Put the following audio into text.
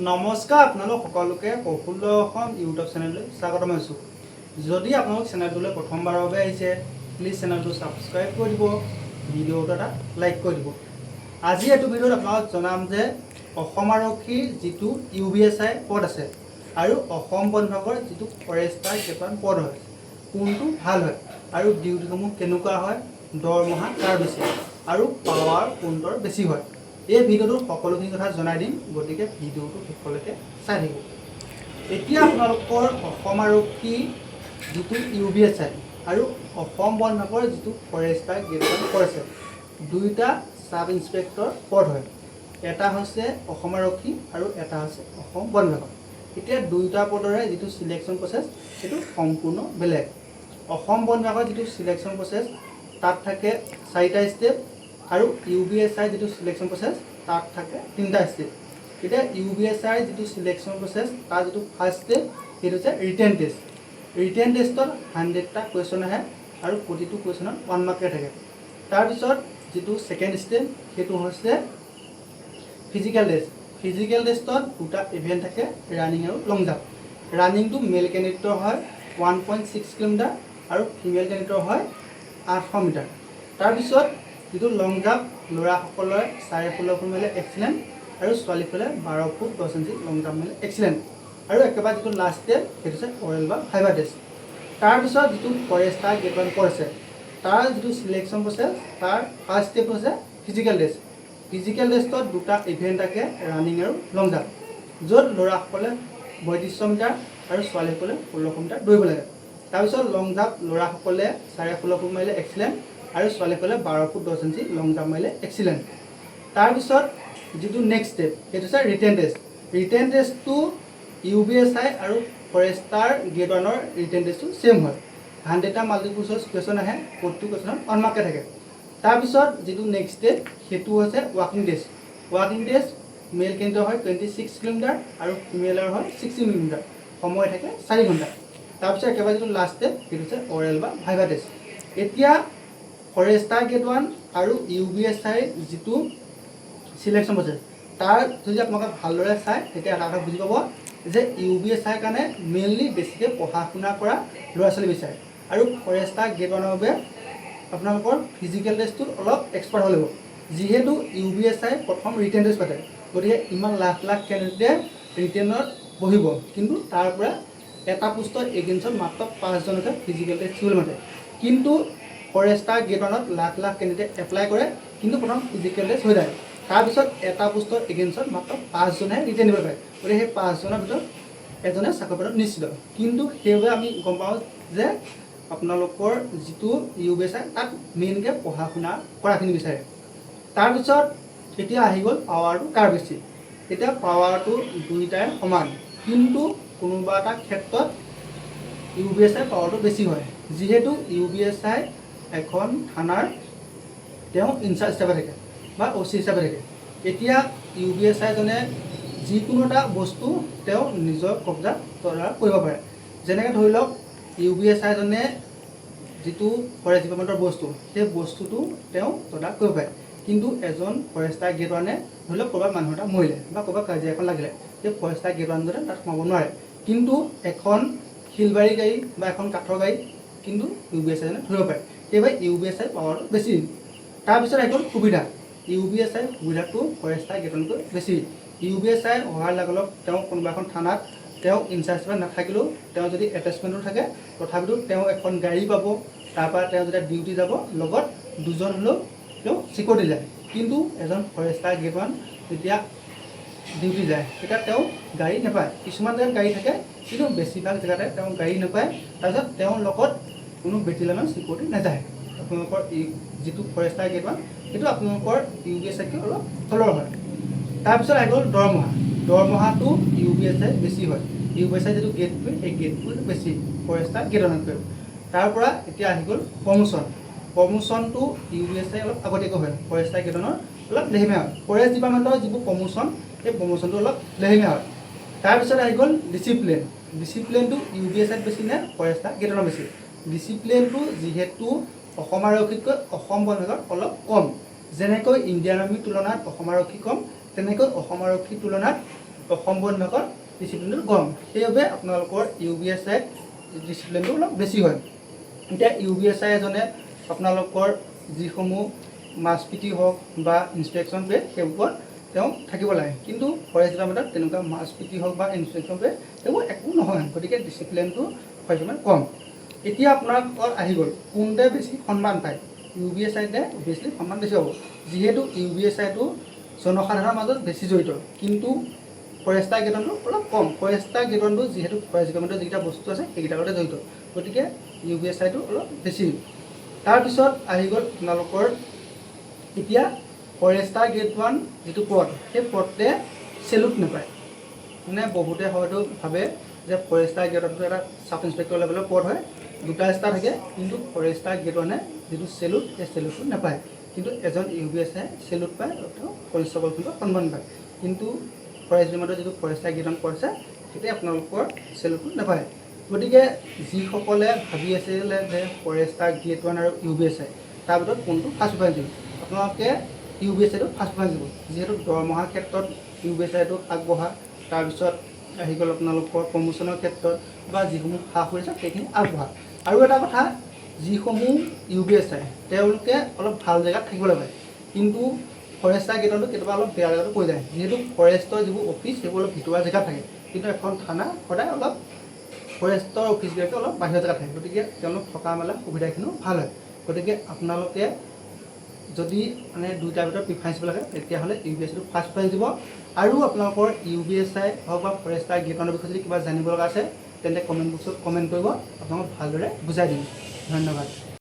নমস্কাৰ আপোনালোক সকলোকে প্ৰফুল্ল অসম ইউটিউব চেনেললৈ স্বাগতম জনাইছোঁ। যদি আপোনালোক চেনেলটোলৈ প্ৰথমবাৰৰ বাবে আহিছে প্লিজ চেনেলটো ছাবস্ক্ৰাইব কৰি দিব, ভিডিঅ'টো এটা লাইক কৰি দিব। আজি এইটো ভিডিঅ'ত আপোনালোকক জনাম যে অসম আৰক্ষীৰ যিটো UBSI পদ আছে আৰু অসম বন বিভাগৰ যিটো ফৰেষ্টাৰ কেইটামান পদ হয় কোনটো ভাল হয় আৰু ডিউটিসমূহ কেনেকুৱা হয়, দৰমহা কাৰ বেছি আৰু পাৱাৰ কোনটোৰ বেছি হয়। এই ভিডিঅ'টোত সকলোখিনি কথা জনাই দিম, গতিকে ভিডিঅ'টো শেষলৈকে চাই থাকিব। এতিয়া আপোনালোকৰ অসম আৰক্ষী যিটো UBSI আৰু অসম বন বিভাগৰ যিটো ফৰেষ্টাৰ গ্ৰেড পদ আছে, দুইটা সাব ইন্সপেক্টৰ পদ হয়। এটা হৈছে অসম আৰক্ষী আৰু এটা হৈছে অসম বন বিভাগ। এতিয়া দুইটা পদৰে যিটো সিলেকশ্যন প্ৰচেছ সেইটো সম্পূৰ্ণ বেলেগ। অসম বন বিভাগৰ যিটো সিলেকশ্যন প্ৰচেছ তাত থাকে 4টা ষ্টেপ আৰু UBSI যিটো সিলেকশ্যন প্ৰচেছ তাত থাকে 3টা ষ্টেপ। এতিয়া UBSI যিটো সিলেকশ্যন প্ৰচেছ তাৰ যিটো ফাৰ্ষ্ট ষ্টেপ সেইটো হৈছে ৰিটেন টেষ্ট। ৰিটেন টেষ্টত 100টা কুৱেশ্যন আহে আৰু প্ৰতিটো কুৱেশ্যনত 1 মাৰ্কে থাকে। তাৰপিছত যিটো ছেকেণ্ড ষ্টেপ সেইটো হৈছে ফিজিকেল টেষ্ট। ফিজিকেল টেষ্টত দুটা ইভেণ্ট থাকে, ৰানিং আৰু লং জাম্প। ৰানিংটো মেল কেণ্ডিডেটৰ হয় 1.6 কিলোমিটাৰ আৰু ফিমেল কেণ্ডিডেটৰ হয় 800 মিটাৰ। তাৰপিছত যিটো লং জাম্প ল'ৰাসকলৰ 16.5 ফুট মাৰিলে এক্সিলেণ্ট আৰু ছোৱালীসকলে 12 ফুট 10 ইঞ্চি লং জাম্প মাৰিলে এক্সিলেণ্ট। আৰু একেবাৰে যিটো লাষ্ট ষ্টেপ সেইটো হৈছে অৰেল বা ফাইবাৰ টেষ্ট। তাৰপিছত যিটো ফৰেষ্টাৰ গ্ৰেড 1 পদ আছে তাৰ যিটো চিলেকশ্যন প্ৰচেছ তাৰ ফাৰ্ষ্ট ষ্টেপ হৈছে ফিজিকেল টেষ্ট। ফিজিকেল টেষ্টত দুটা ইভেণ্ট থাকে, ৰানিং আৰু লং জাম্প, য'ত ল'ৰাসকলে 3200 মিটাৰ আৰু ছোৱালীসকলে 1600 মিটাৰ দৌৰিব লাগে। তাৰপিছত লং জাম্প ল'ৰাসকলে 16.5 ফুট মাৰিলে এক্সিলেণ্ট আৰু ছোৱালীসকলে 12 ফুট 10 ইঞ্চি লং জাম্প মাৰিলে এক্সিলেণ্ট। তাৰপিছত যিটো নেক্সট ষ্টেপ সেইটো হৈছে ৰিটেন টেষ্ট। ৰিটেন টেষ্টটো UBSI আৰু ফৰেষ্টাৰ গ্ৰেড 1ৰ ৰিটেন টেষ্টটো ছেম হয়। 100টা মাল্টিপল চইচ কুৱেশ্যন আহে, প্ৰতিটো কুৱেশ্যনত 1 মাৰ্কে থাকে। তাৰপিছত যিটো নেক্সট ষ্টেপ সেইটো হৈছে ৱাকিং টেষ্ট। ৱাকিং টেষ্ট মেল কেণ্ডিডেটৰ হয় 26 কিলোমিটাৰ আৰু ফিমেলৰ হয় 60 মিলিমিটাৰ, সময় থাকে 4 ঘণ্টা। তাৰপিছত একেবাৰে যিটো লাষ্ট ষ্টেপ সেইটো হৈছে অৰেল বা ভাইভা টেষ্ট। এতিয়া ফৰেষ্টাৰ গ্ৰেড 1 আৰু UBSI যিটো চিলেকশ্যন প্ৰচেছ তাৰ যদি আপোনালোকে ভালদৰে চায় তেতিয়া এটা কথা বুজি পাব যে UBSI কাৰণে মেইনলি বেছিকৈ পঢ়া শুনা কৰা ল'ৰা ছোৱালী বিচাৰে আৰু ফৰেষ্টাৰ গ্ৰেড 1ৰ বাবে আপোনালোকৰ ফিজিকেল টেষ্টটোত অলপ এক্সপাৰ্ট হ'ব লাগিব। যিহেতু UBSI প্ৰথম ৰিটেন টেষ্ট পাতে, গতিকে ইমান লাখ লাখ কেণ্ডিডেটে ৰিটেনত বহিব, কিন্তু তাৰ পৰা এটা পোষ্টৰ এগেইনষ্টত মাত্ৰ 5জনকে ফিজিকেল টেষ্ট দিবলৈ মাতে। কিন্তু ফৰেষ্টাৰ গ্ৰেড 1ত লাখ লাখ কেণ্ডিডেট এপ্লাই কৰে, কিন্তু প্ৰথম ফিজিকেল টেষ্ট হৈ যায়। তাৰপিছত এটা পোষ্টৰ এগেইনষ্টত মাত্ৰ 5জনে ৰিটেন দিব পাৰে, গতিকে সেই 5জনৰ ভিতৰত এজনে চাকৰি পাবলৈ নিশ্চিত। কিন্তু সেইবাবে আমি গম পাওঁ যে আপোনালোকৰ যিটো UBSI তাত মেইনকৈ পঢ়া শুনা কৰাখিনি বিচাৰে। তাৰপিছত এতিয়া আহি গ'ল পাৱাৰটো কাৰ বেছি। এতিয়া পাৱাৰটো দুইটাই সমান, কিন্তু কোনোবা এটা ক্ষেত্ৰত UBSI পাৱাৰটো বেছি হয়। যিহেতু UBSI এখন থানাৰ তেওঁ ইনচাৰ্জ হিচাপে থাকে বা OC হিচাপে থাকে। এতিয়া UBSI জনে যিকোনো এটা বস্তু তেওঁ নিজৰ কব্জাত তদাৰক কৰিব পাৰে। যেনেকৈ ধৰি লওক UBSI জনে যিটো ফৰেষ্ট ডিপাৰ্টমেণ্টৰ বস্তু সেই বস্তুটো তেওঁ তদাৰক কৰিব পাৰে, কিন্তু এজন ফৰেষ্টাৰ গ্ৰেড 1এ ধৰি লওক ক'ৰবাত মানুহ এটা মৰিলে বা ক'ৰবাত কাজিয়া এখন লাগিলে, সেই ফৰেষ্টাৰ গ্ৰেড 1 জনে তাত সোমাব নোৱাৰে। কিন্তু এখন শিলবাৰী গাড়ী বা এখন কাঠৰ গাড়ী কিন্তু UBSI জনে ধৰিব পাৰে। সেইবাবে UBSI পাৱাৰটো বেছি। তাৰপিছত আহি গ'ল সুবিধা। UBSI সুবিধাটো ফৰেষ্টাৰ গ্ৰেড 1তকৈ বেছি। UBSI অহাৰ লগে লগে তেওঁ কোনোবা এখন থানাত তেওঁ ইনচাৰ্জ হিচাপে নাথাকিলেও তেওঁ যদি এটেচমেণ্টো থাকে তথাপিতো তেওঁ এখন গাড়ী পাব। তাৰপৰা তেওঁ যেতিয়া ডিউটি যাব লগত 2জন হ'লেও তেওঁ চিকিউৰিটি যায়। কিন্তু এজন ফৰেষ্টাৰ গ্ৰেড 1 যেতিয়া ডিউটি যায় তেতিয়া তেওঁ গাড়ী নাপায়। কিছুমান জেগাত গাড়ী থাকে, কিন্তু বেছিভাগ জেগাতে তেওঁ গাড়ী নাপায়। তাৰপিছত তেওঁৰ লগত কোনো বেটেলিয়নৰ চিকিউৰিটি নাযায়। আপোনালোকৰ যিটো ফৰেষ্টাৰ গ্ৰেড 1 সেইটো আপোনালোকৰ UBSIতকৈ অলপ তলৰ হয়। তাৰপিছত আহি গ'ল দৰমহা। দৰমহাটো UBSI বেছি হয়। UBSI যিটো গ্ৰেড 2 সেই গ্ৰেডটো বেছি ফৰেষ্টাৰ গ্ৰেড 1তকৈ। তাৰ পৰা এতিয়া আহি গ'ল প্ৰমোশ্যন। প্ৰমোশ্যনটো UBSI অলপ আগতীয়াকৈ হয়, ফৰেষ্টাৰ গ্ৰেড 1ৰ অলপ লেহেমীয়া হয়। ফৰেষ্ট ডিপাৰ্টমেণ্টৰ যিবোৰ প্ৰমোশ্যন সেই প্ৰমোশ্যনটো অলপ লেহেমীয়া হয়। তাৰপিছত আহি গ'ল ডিচিপ্লিন। ডিচিপ্লিনটো UBSIত বেছি নে ফৰেষ্টাৰ গ্ৰেড 1ৰ বেছি। ডিচিপ্লিনটো যিহেতু অসম আৰক্ষীতকৈ অসম বন বিভাগত অলপ কম, যেনেকৈ ইণ্ডিয়ান আৰ্মিৰ তুলনাত অসম আৰক্ষী কম, তেনেকৈ অসম আৰক্ষীৰ তুলনাত অসম বন বিভাগৰ ডিচিপ্লিনটো কম, সেইবাবে আপোনালোকৰ UBSI ডিচিপ্লিনটো অলপ বেছি হয়। এতিয়া UBSI এজনে আপোনালোকৰ যিসমূহ মাছপিটি হওক বা ইনস্পেকশ্যন পেড সেইবোৰত তেওঁ থাকিব লাগে, কিন্তু ফৰেষ্ট ডিপাৰ্টমেণ্টত তেনেকুৱা মাছপিটি হওক বা ইনস্পেকশ্যন পেড সেইবোৰ একো নহয়, গতিকে ডিচিপ্লিনটো অকণমান কম। এতিয়া আপোনালোকৰ আহি গ'ল কোনটোৱে বেছি সন্মান পায়। UBSIতে অভিয়াছলি সন্মান বেছি হ'ব, যিহেতু UBSIটো জনসাধাৰণৰ মাজত বেছি জড়িত, কিন্তু ফৰেষ্টাৰ গেটনটো অলপ কম। ফৰেষ্টাৰ গেটনটো যিহেতু ফৰেষ্ট ডিপাৰ্টমেণ্টৰ যিকেইটা বস্তু আছে সেইকেইটাৰ লগতে জড়িত, গতিকে UBSIটো অলপ বেছি। তাৰপিছত আহি গ'ল আপোনালোকৰ এতিয়া ফৰেষ্টাৰ গ্ৰেড 1 যিটো পদ, সেই পদতে চেলুট নাপায়। মানে বহুতে হয়তো ভাবে যে ফৰেষ্টাৰ গ্ৰেড 1টো এটা চাব ইনস্পেক্টৰ লেভেলৰ পদ হয়, 2টা ষ্টাৰ থাকে, কিন্তু ফৰেষ্টাৰ গ্ৰেড 1-এ যিটো চেলুট সেই চেলুটটো নাপায়। কিন্তু এজন UBSI চেলুট পায়, তেওঁ কনিষ্টবলখনক সন্মান পায়, কিন্তু ফৰেষ্ট ডিপাৰ্টমেণ্টৰ যিটো ফৰেষ্টাৰ গ্ৰেড 1 পদ আছে তেতিয়া আপোনালোকৰ চেলুটটো নাপায়। গতিকে যিসকলে ভাবি আছিলে যে ফৰেষ্টাৰ গ্ৰেড 1 আৰু UBSI তাৰ ভিতৰত কোনটো ফাৰ্ষ্ট প্ৰিফাৰেঞ্চ দিব, আপোনালোকে UBSIটো ফাৰ্ষ্ট প্ৰিফাৰেঞ্চ দিব, যিহেতু দৰমহাৰ ক্ষেত্ৰত UBSIটো আগবঢ়া। তাৰপিছত আহি গ'ল আপোনালোকৰ প্ৰমোশ্যনৰ ক্ষেত্ৰত বা যিসমূহ সা সুবিধা সেইখিনি আগবঢ়া। আৰু এটা কথা, যিসমূহ UBSI তেওঁলোকে অলপ ভাল জেগাত থাকিবলৈ পায়, কিন্তু ফৰেষ্টাৰ গেটনটো কেতিয়াবা অলপ বেয়া জেগাতো পৰি যায়, যিহেতু ফৰেষ্টৰ যিবোৰ অফিচ সেইবোৰ অলপ ভিতৰুৱা জেগাত থাকে, কিন্তু এখন থানা সদায় অলপ ফৰেষ্টৰ অফিচবিলাকে অলপ বাহিৰৰ জেগাত থাকে, গতিকে তেওঁলোক থকা মেলা সুবিধাখিনিও ভাল হয়। গতিকে আপোনালোকে যদি মানে দুইটাৰ ভিতৰত প্ৰিফাৰেঞ্চ দিব লাগে তেতিয়াহ'লে UBSIটো ফাৰ্ষ্ট প্ৰিফাৰেঞ্চ দিব। আৰু আপোনালোকৰ UBSI হওক বা ফৰেষ্টাৰ গ্ৰেড 1ৰ বিষয়ে যদি কিবা জানিব লগা আছে তেন্তে কমেণ্ট বক্সত কমেণ্ট কৰিব, আপোনালোকক ভালদৰে বুজাই দিম। ধন্যবাদ।